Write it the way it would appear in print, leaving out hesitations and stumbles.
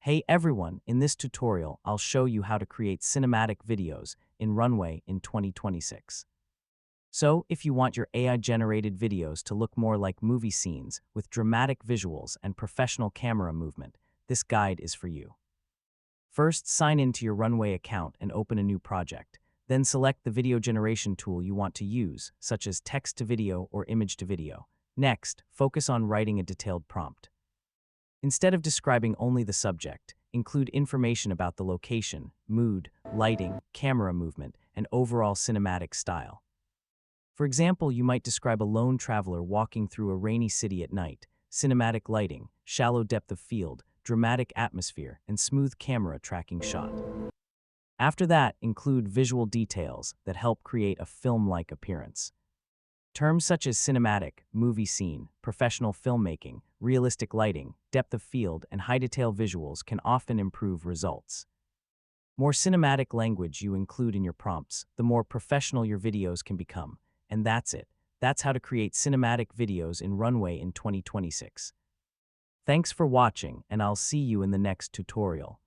Hey everyone, in this tutorial, I'll show you how to create cinematic videos in Runway in 2026. So, if you want your AI-generated videos to look more like movie scenes with dramatic visuals and professional camera movement, this guide is for you. First, sign in to your Runway account and open a new project. Then select the video generation tool you want to use, such as text-to-video or image-to-video. Next, focus on writing a detailed prompt. Instead of describing only the subject, include information about the location, mood, lighting, camera movement, and overall cinematic style. For example, you might describe a lone traveler walking through a rainy city at night, cinematic lighting, shallow depth of field, dramatic atmosphere, and smooth camera tracking shot. After that, include visual details that help create a film-like appearance. Terms such as cinematic, movie scene, professional filmmaking, realistic lighting, depth of field, and high-detail visuals can often improve results. More cinematic language you include in your prompts, the more professional your videos can become. And that's it. That's how to create cinematic videos in Runway in 2026. Thanks for watching, and I'll see you in the next tutorial.